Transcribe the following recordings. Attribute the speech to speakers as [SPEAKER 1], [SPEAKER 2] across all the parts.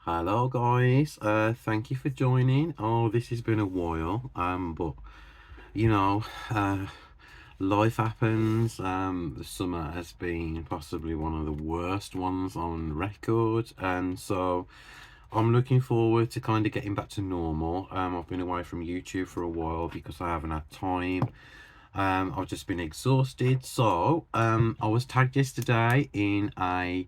[SPEAKER 1] Hello guys, thank you for joining. Oh, this has been a while, but you know, uh, life happens. The summer has been possibly one of the worst ones on record, and so I'm looking forward to kind of getting back to normal. I've been away from YouTube for a while because I haven't had time. I've just been exhausted. So, I was tagged yesterday in a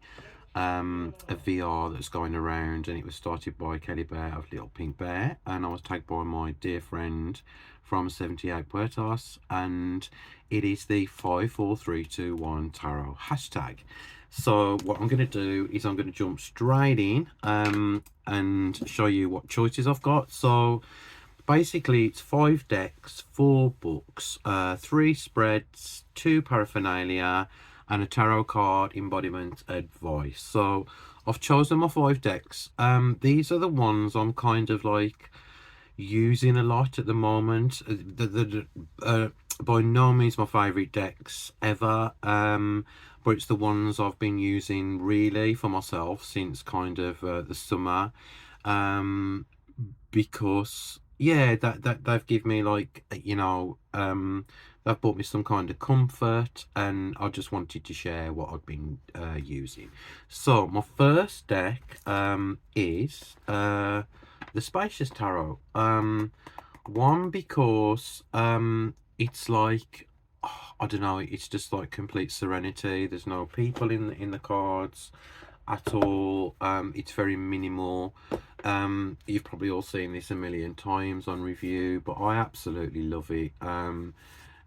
[SPEAKER 1] VR that's going around, and it was started by Kelly Bear of Little Pink Bear, and I was tagged by my dear friend from 78 Puertos, and it is the 54321 tarot hashtag. So what I'm going to do is I'm going to jump straight in and show you what choices I've got. So basically it's 5 decks, 4 books, 3 spreads, 2 paraphernalia, and a tarot card embodiment advice. So I've chosen my 5 decks. These are the ones I'm kind of like using a lot at the moment. By no means my favorite decks ever, but it's the ones I've been using really for myself since kind of the summer. um because yeah, that they've given me like they've brought me some kind of comfort, and I just wanted to share what I've been using. So my first deck is the Spacious Tarot. One, because it's like, I don't know, it's just like complete serenity. There's no people in the cards at all. It's very minimal. You've probably all seen this a million times on review, but I absolutely love it.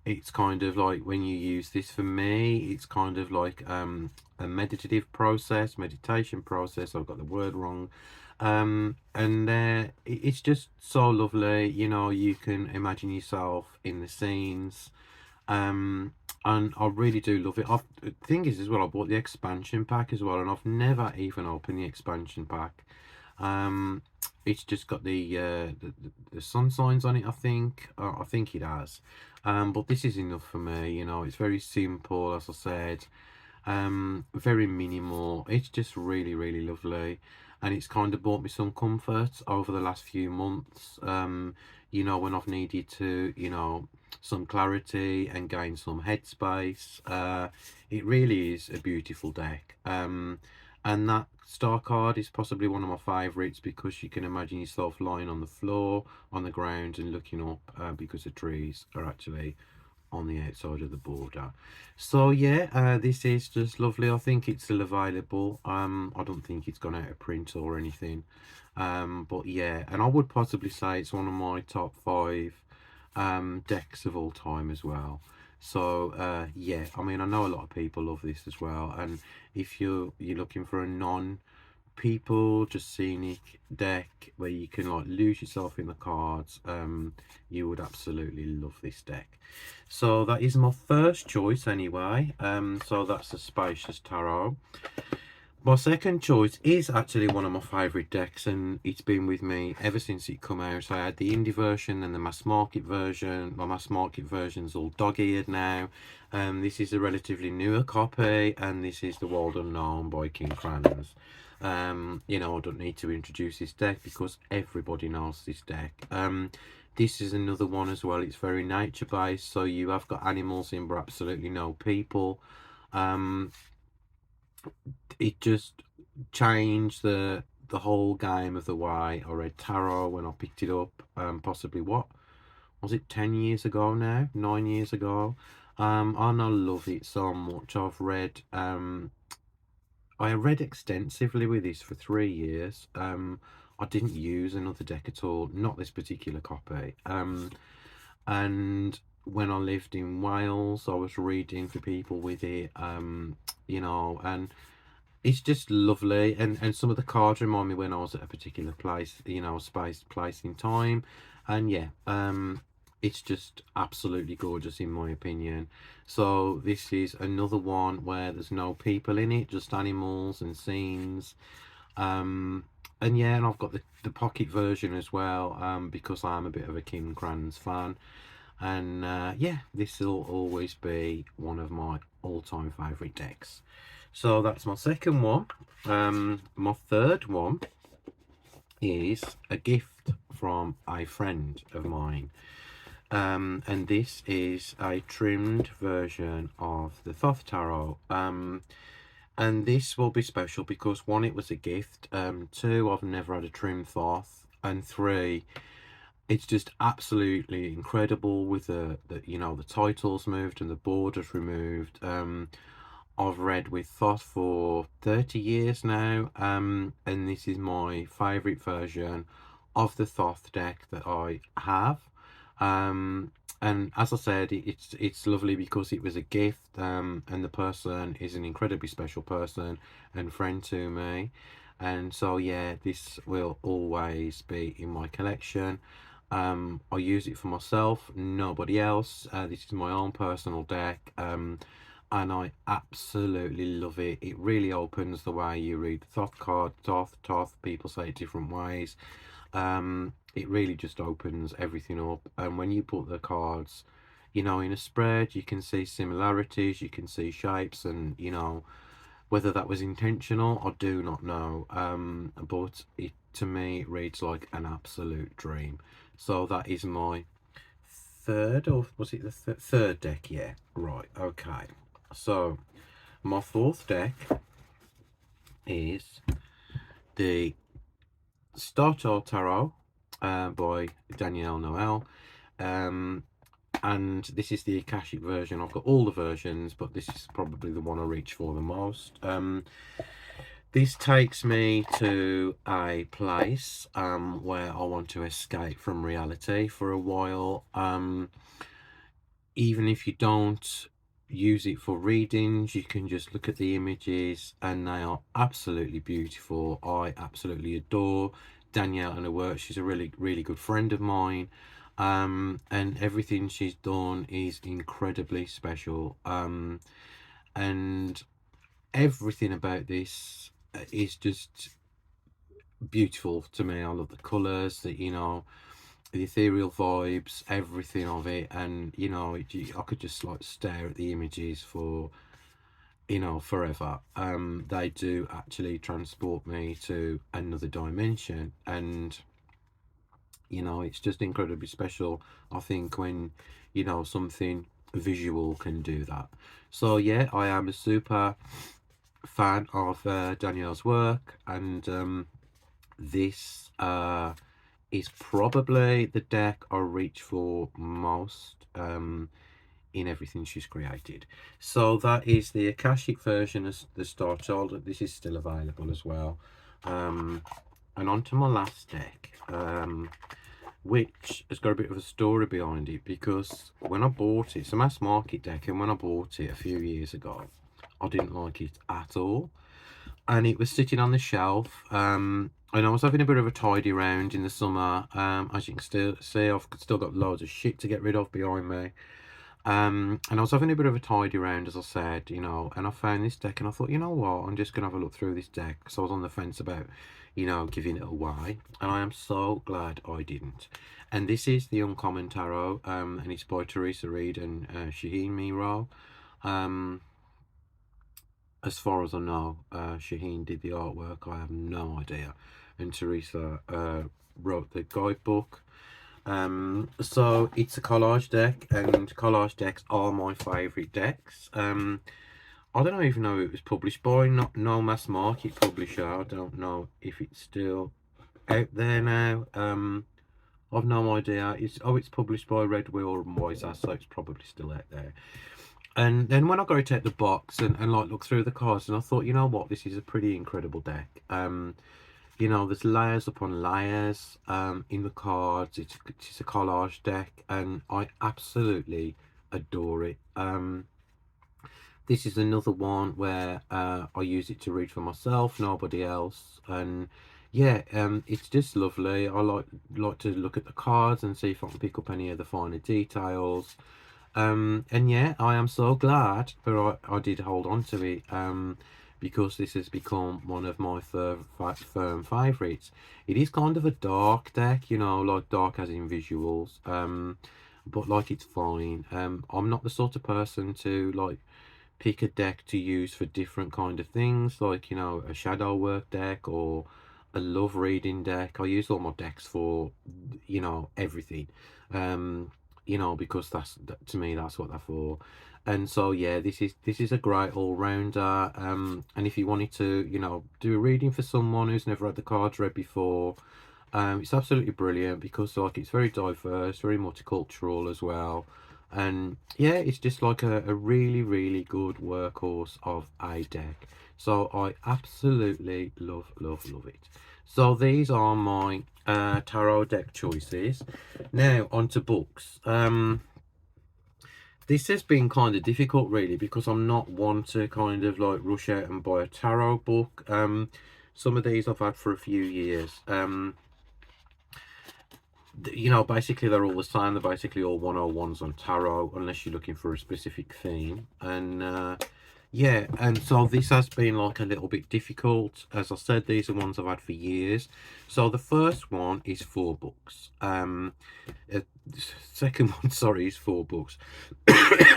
[SPEAKER 1] It's kind of like, when you use this, for me it's kind of like a meditation process. I've got the word wrong. And it's just so lovely. You can imagine yourself in the scenes. um and I really do love it. The thing is as well, I bought the expansion pack as well, and I've never even opened the expansion pack. um it's just got the sun signs on it, I think. I think it has. But this is enough for me. It's very simple, as I said. Very minimal. It's just really, really lovely, and it's kind of brought me some comfort over the last few months. When I've needed to, some clarity and gain some headspace. It really is a beautiful deck. And that star card is possibly one of my favorites, because you can imagine yourself lying on the floor, on the ground, and looking up, because the trees are actually on the outside of the border. So yeah, this is just lovely. I think it's still available. I don't think it's gone out of print or anything. But yeah, and I would possibly say it's one of my top 5 decks of all time as well. So yeah, I mean, I know a lot of people love this as well, and if you're looking for a non people, just scenic deck where you can like lose yourself in the cards, you would absolutely love this deck. So that is my first choice anyway. So that's the Spacious Tarot. My second choice is actually one of my favorite decks, and it's been with me ever since it come out. So I had the indie version and the mass market version. My mass market version's all dog-eared now. This is a relatively newer copy, and this is the Wild Unknown by King Crans. I don't need to introduce this deck because everybody knows this deck. This is another one as well. It's very nature based, so you have got animals in, but absolutely no people. Um, it just changed the whole game of the way I read tarot when I picked it up. Possibly, what was it, 10 years ago now, 9 years ago. And I love it so much. I read extensively with this for 3 years. I didn't use another deck at all, not this particular copy. And when I lived in Wales, I was reading for people with it. And it's just lovely, and some of the cards remind me when I was at a particular place, space, place in time. And yeah, it's just absolutely gorgeous in my opinion. So this is another one where there's no people in it, just animals and scenes. And yeah, and I've got the pocket version as well, because I'm a bit of a Kim Kranz fan. And yeah, this will always be one of my all-time favorite decks. So that's my second one. My third one is a gift from a friend of mine. And this is a trimmed version of the 1tarot. And this will be special because one, it was a gift. Two, I've never had a trimmed thoth. And three, it's just absolutely incredible with the the titles moved and the borders removed. I've read with Thoth for 30 years now, and this is my favourite version of the Thoth deck that I have. Um, and as I said, it's lovely because it was a gift, and the person is an incredibly special person and friend to me. And so, yeah, this will always be in my collection. I use it for myself, nobody else. This is my own personal deck. And I absolutely love it. It really opens the way you read the Thoth card. Thoth, people say it different ways. It really just opens everything up. And when you put the cards, in a spread, you can see similarities, you can see shapes, and, whether that was intentional, I do not know. But it, to me, it reads like an absolute dream. So that is my third, or was it the third deck? Yeah, right, okay. So my fourth deck is the 1tarot by Danielle Noel. And this is the Akashic version. I've got all the versions, but this is probably the one I reach for the most. This takes me to a place where I want to escape from reality for a while. Even if you don't use it for readings, you can just look at the images and they are absolutely beautiful. I absolutely adore Danielle and her work. She's a really good friend of mine, and everything she's done is incredibly special, and everything about this is just beautiful to me. I love the colors, the ethereal vibes, everything of it. And I could just like stare at the images for forever. They do actually transport me to another dimension, and it's just incredibly special, I think, when something visual can do that. So yeah, I am a super fan of Danielle's work, and this is probably the deck I reach for most in everything she's created. So that is the Akashic version of the Star Child. This is still available as well. And on to my last deck, which has got a bit of a story behind it, because when I bought it, it's a mass market deck, and when I bought it a few years ago, I didn't like it at all. And it was sitting on the shelf, and I was having a bit of a tidy round in the summer. As you can still see, I've still got loads of shit to get rid of behind me. And I was having a bit of a tidy round, as I said, and I found this deck, and I thought, you know what, I'm just gonna have a look through this deck, because I was on the fence about, giving it away, and I am so glad I didn't. And this is the Uncommon Tarot, and it's by Teresa Reid and Shaheen Miro. As far as I know, Shaheen did the artwork. I have no idea, and Teresa wrote the guidebook. So it's a collage deck, and collage decks are my favourite decks. I don't even know if it was published by no mass market publisher. I don't know if it's still out there now. I've no idea. It's published by Red Wheel and Wiser, so it's probably still out there. And then when I go to take the box and like look through the cards, and I thought, you know what, this is a pretty incredible deck. There's layers upon layers in the cards. It's a collage deck, and I absolutely adore it. This is another one where I use it to read for myself, nobody else. And yeah, it's just lovely. I like to look at the cards and see if I can pick up any of the finer details. And yeah, I am so glad that I did hold on to it, because this has become one of my firm favourites. It is kind of a dark deck, like dark as in visuals, but like it's fine. I'm not the sort of person to like pick a deck to use for different kind of things, like a shadow work deck, or a love reading deck. I use all my decks for, you know, everything. Um, you know, because to me that's what they're for. And so yeah, this is a great all rounder. And if you wanted to, you know, do a reading for someone who's never had the cards read before, it's absolutely brilliant because like it's very diverse, very multicultural as well. And yeah, it's just like a really, really good workhorse of a deck. So I absolutely love, love, love it. So these are my tarot deck choices. Now onto books. This has been kind of difficult really because I'm not one to kind of like rush out and buy a tarot book. Some of these I've had for a few years. You know, basically they're all the same. They're basically all 101s on tarot, unless you're looking for a specific theme. And yeah, and so this has been like a little bit difficult. As I said, these are ones I've had for years. So the first one is 4 books. Uh, Second one, sorry, is 4 books,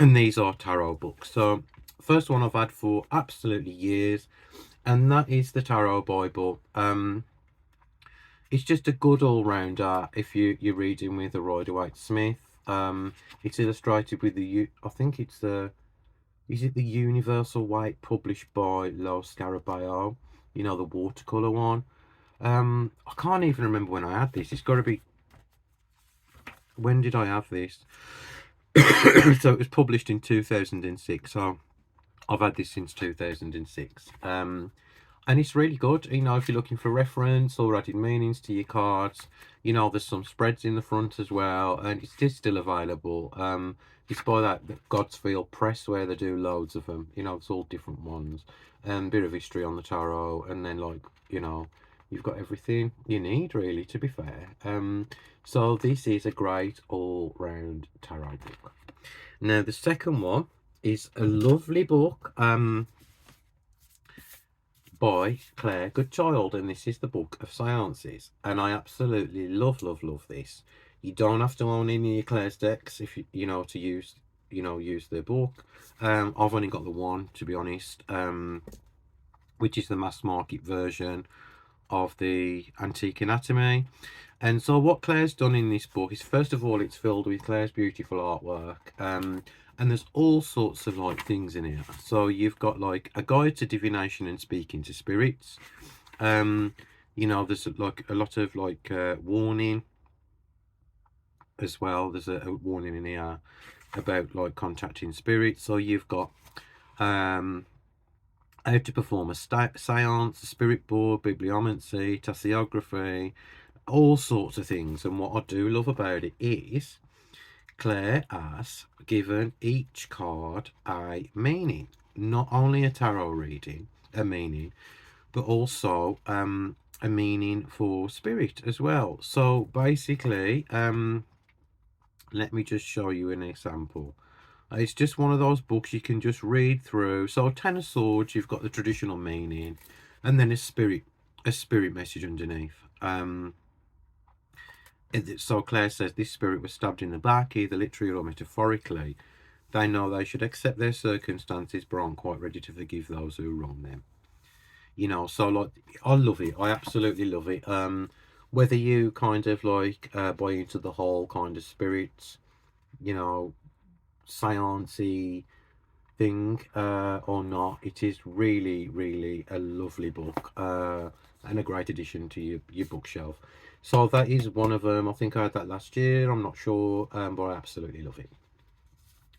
[SPEAKER 1] and these are tarot books. So first one I've had for absolutely years, and that is the Tarot Bible. It's just a good all-rounder if you're reading with a Rider-Waite-Smith. It's illustrated with I think it's is it the Universal Weight published by Lo Scarabeo? You know, the watercolor one. I can't even remember when I had this. It's got to be, when did I have this? So it was published in 2006. So I've had this since 2006. And it's really good, you know, if you're looking for reference or adding meanings to your cards. You know, there's some spreads in the front as well, and it's still available. It's by that Godsfield Press, where they do loads of them. You know, it's all different ones. Bit of history on the tarot, and then like, you know, you've got everything you need really, to be fair. So this is a great all-round tarot book. Now the second one is a lovely book. By Claire Goodchild, and this is the Book of Seances, and I absolutely love, love, love this. You don't have to own any of Claire's decks if you know to use, you know, use their book. I've only got the one, to be honest, which is the mass market version of the Antique Anatomy. And so what Claire's done in this book is, first of all, it's filled with Claire's beautiful artwork. And there's all sorts of like things in here. So you've got like a guide to divination and speaking to spirits. You know, there's like a lot of like warning as well. There's a warning in here about like contacting spirits. So you've got how to perform a seance, a spirit board, bibliomancy, tasseography, all sorts of things. And what I do love about it is Claire has given each card a meaning, not only a tarot reading, a meaning, but also a meaning for spirit as well. So basically, let me just show you an example. It's just one of those books you can just read through. So 10 of Swords, you've got the traditional meaning, and then a spirit message underneath. So Claire says this spirit was stabbed in the back, either literally or metaphorically. They know they should accept their circumstances, but aren't quite ready to forgive those who wrong them. You know, so like, I love it. I absolutely love it. Whether you kind of like buy into the whole kind of spirits, you know, seancey thing or not, it is really, really a lovely book and a great addition to your bookshelf. So that is one of them. I think I had that last year, I'm not sure, but I absolutely love it.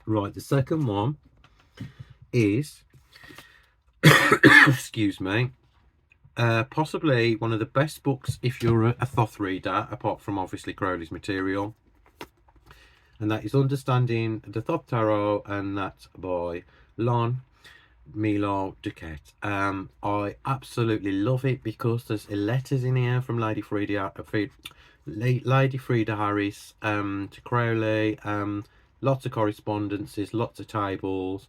[SPEAKER 1] Right, the second one is excuse me, possibly one of the best books if you're a Thoth reader, apart from obviously Crowley's material, and that is Understanding the Thoth Tarot, and that's by Lon Milo Duquette. I absolutely love it because there's letters in here from Lady Frida Harris to Crowley. Lots of correspondences, lots of tables.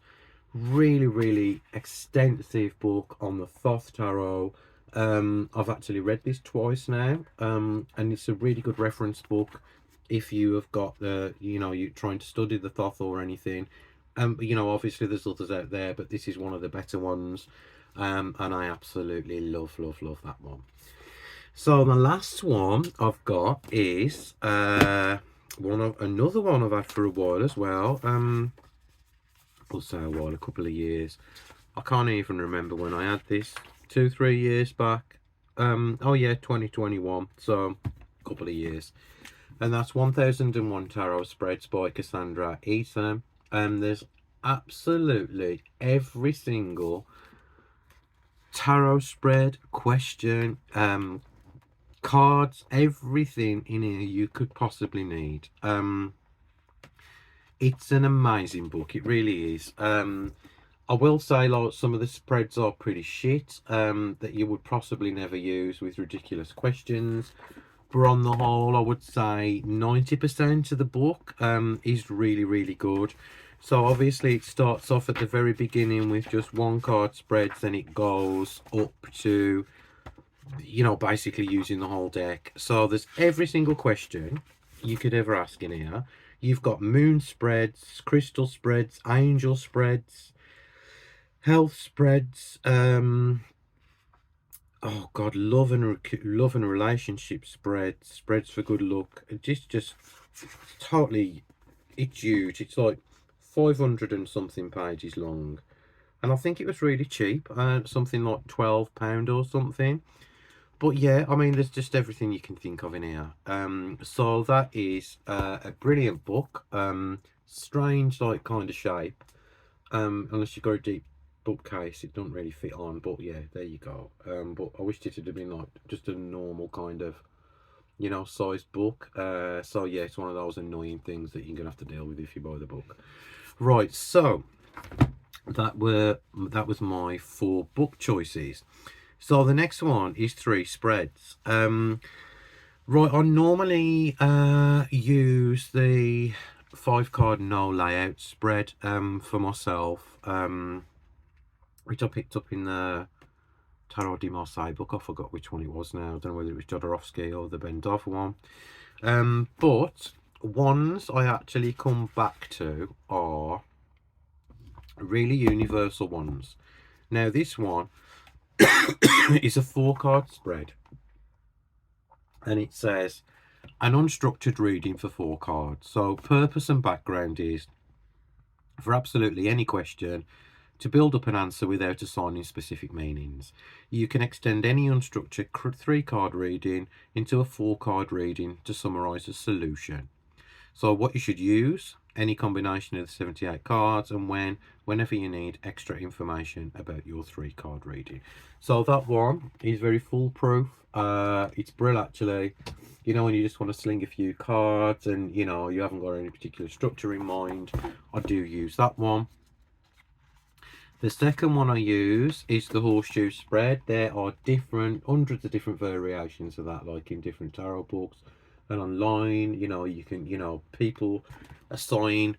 [SPEAKER 1] Really, really extensive book on the Thoth Tarot. I've actually read this twice now, and it's a really good reference book if you have got the, you know, you're trying to study the Thoth or anything. You know, obviously there's others out there, but this is one of the better ones. And I absolutely love, love, love that one. So the last one I've got is another one I've had for a while as well. I'll say a while, a couple of years. I can't even remember when I had this. 2-3 years back. Oh yeah, 2021. So a couple of years. And that's 1001 Tarot Spreads by Cassandra Eatham. And there's absolutely every single tarot spread, question, cards, everything in here you could possibly need. It's an amazing book, it really is. I will say, like, some of the spreads are pretty shit, that you would possibly never use, with ridiculous questions. But on the whole, I would say 90% of the book is really, really good. So obviously it starts off at the very beginning with just one card spreads, then it goes up to, you know, basically using the whole deck. So there's every single question you could ever ask in here. You've got moon spreads, crystal spreads, angel spreads, health spreads, oh god, love and relationship spreads for good luck. Just totally, it's huge. It's like 500 and something pages long, and I think it was really cheap, something like £12 or something. But yeah, I mean, there's just everything you can think of in here. So that is a brilliant book. Strange, like, kind of shape. Unless you've got a deep bookcase, it doesn't really fit on. But yeah, there you go. But I wished it had been like just a normal kind of, you know, sized book. So yeah, it's one of those annoying things that you're gonna have to deal with if you buy the book. Right. So that was my 4 book choices. So the next one is 3 spreads. Right, I normally use the 5 card no layout spread for myself, which I picked up in the Tarot de Marseille book. I forgot which one it was now. I don't know whether it was Jodorowsky or the Bendov one. But ones I actually come back to are really universal ones. Now this one is a 4 card spread, and it says an unstructured reading for 4 cards. So purpose and background is for absolutely any question to build up an answer without assigning specific meanings. You can extend any unstructured 3 card reading into a 4 card reading to summarize a solution. So what you should use, any combination of the 78 cards, and whenever you need extra information about your 3 card reading. So that one is very foolproof. It's brilliant, actually. You know, when you just want to sling a few cards and, you know, you haven't got any particular structure in mind, I do use that one. The second one I use is the horseshoe spread. There are hundreds of different variations of that, like in different tarot books and online. You know, you can, you know, people assign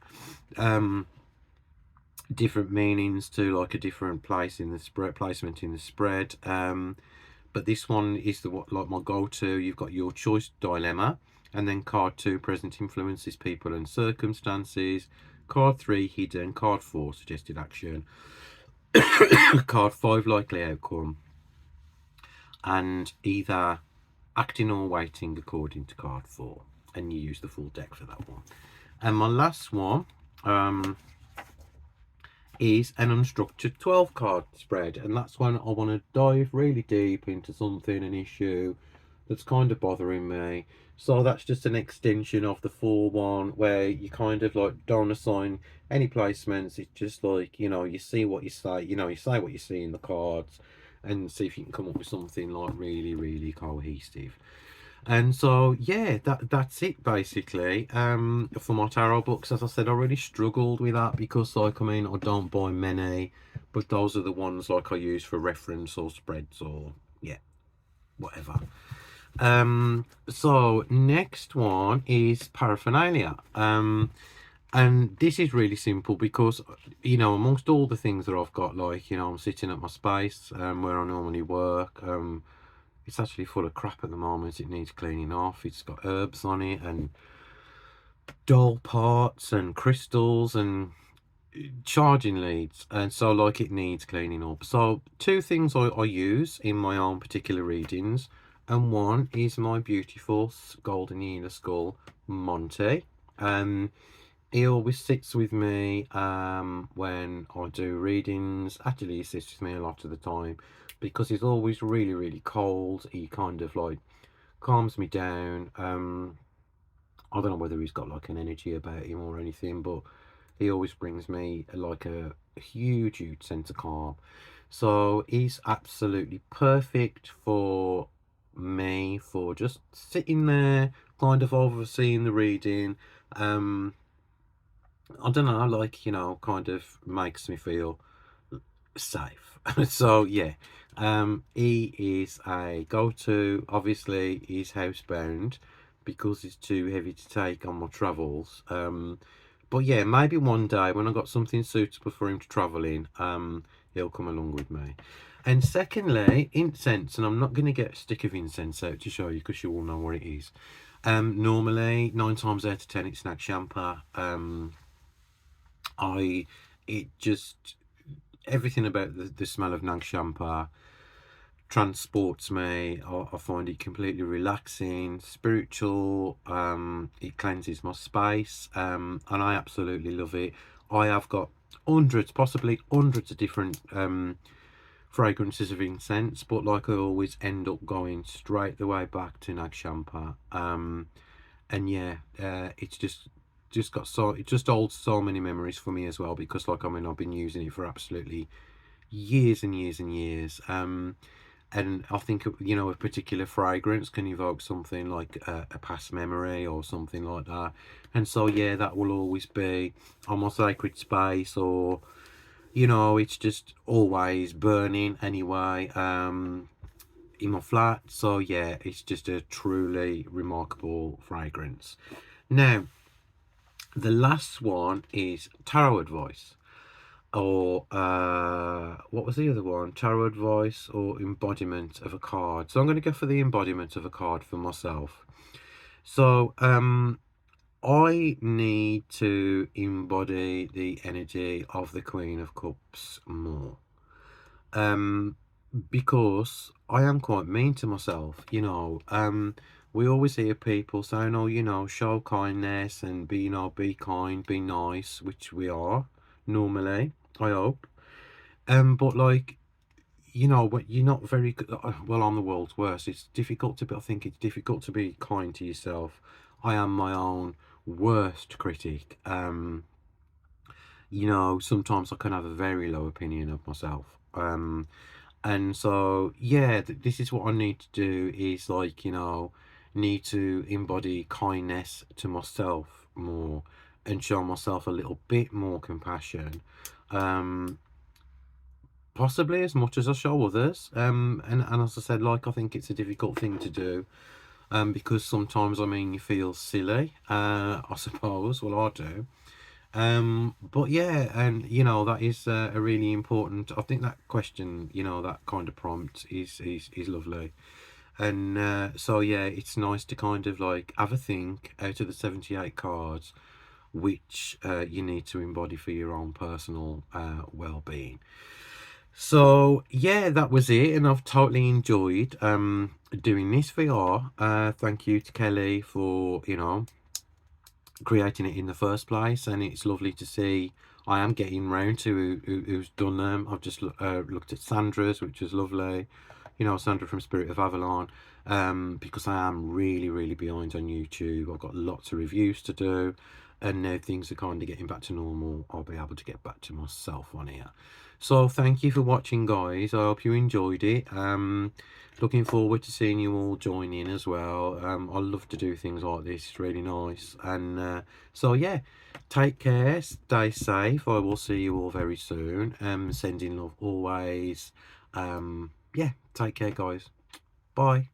[SPEAKER 1] different meanings to, like, a different place in the spread, placement in the spread. But this one is like my go-to. You've got your choice dilemma, and then card 2, present influences, people and circumstances. Card 3, hidden. Card 4, suggested action. Card 5, likely outcome, and either acting or waiting according to card 4, and you use the full deck for that one. And my last one is an unstructured 12 card spread, and that's when I want to dive really deep into something, an issue that's kind of bothering me. So that's just an extension of the 4 one, where you kind of like don't assign any placements. It's just like, you know, you see what you say, you know, you say what you see in the cards, and see if you can come up with something like really, really cohesive. And so yeah, that's it basically for my tarot books. As I said, I really struggled with that because, like, I mean, I don't buy many, but those are the ones like I use for reference or spreads or yeah, whatever. So next one is paraphernalia. And this is really simple because, you know, amongst all the things that I've got, like, you know, I'm sitting at my space where I normally work. It's actually full of crap at the moment. It needs cleaning off. It's got herbs on it and doll parts and crystals and charging leads, and so, like, it needs cleaning up. So 2 things I use in my own particular readings and one is my beautiful golden healer skull, Monty. He always sits with me when I do readings. Actually, he sits with me a lot of the time because he's always really, really cold. He kind of like calms me down. I don't know whether he's got like an energy about him or anything, but he always brings me like a huge, huge sense of calm. So he's absolutely perfect for me, for just sitting there, kind of overseeing the reading. I don't know, like, kind of makes me feel safe. So yeah, he is a go-to. Obviously he's housebound because it's too heavy to take on my travels. But yeah, maybe one day when I've got something suitable for him to travel in, he'll come along with me. And secondly, incense, and I'm not going to get a stick of incense out to show you because you all know what it is. Normally 9 times out of 10 it's nag champa. I it just everything about the smell of nag champa transports me. I find it completely relaxing, spiritual. It cleanses my space, and I absolutely love it. I have got hundreds, possibly hundreds of different fragrances of incense, but like I always end up going straight the way back to nag champa. And yeah, it's just got so it just holds so many memories for me as well, because like, I mean, I've been using it for absolutely years and years and years. And I think, a particular fragrance can evoke something like a past memory or something like that. And so yeah, that will always be on my sacred space, or it's just always burning anyway, in my flat. So yeah, it's just a truly remarkable fragrance. Now, the last one is tarot advice, or what was the other one? Tarot advice or embodiment of a card. So I'm going to go for the embodiment of a card for myself. So I need to embody the energy of the Queen of Cups more, because I am quite mean to myself. We always hear people saying, oh, show kindness and be kind, be nice, which we are normally, I hope. But like, when you're not very good, well, I'm the world's worst. It's difficult to be, I think it's difficult to be kind to yourself. I am my own worst critic. Sometimes I can have a very low opinion of myself. And so yeah, this is what I need to do, is like, need to embody kindness to myself more and show myself a little bit more compassion, possibly as much as I show others. And as I said, like, I think it's a difficult thing to do, because sometimes, I mean, you feel silly, I suppose. Well, I do. But yeah, and that is a really important. I think that question, that kind of prompt is lovely. And so yeah, it's nice to kind of like have a think out of the 78 cards which you need to embody for your own personal well-being. So yeah, that was it, and I've totally enjoyed doing this VR. Thank you to Kelly for creating it in the first place, and it's lovely to see I am getting round to who's done them. I've just looked at Sandra's, which was lovely, Sandra from Spirit of Avalon, because I am really, really behind on YouTube. I've got lots of reviews to do, and now things are kind of getting back to normal, I'll be able to get back to myself on here. So thank you for watching, guys. I hope you enjoyed it. Looking forward to seeing you all join in as well. I love to do things like this. It's really nice. And so yeah, take care, stay safe. I will see you all very soon. Sending love always. Yeah, take care, guys. Bye.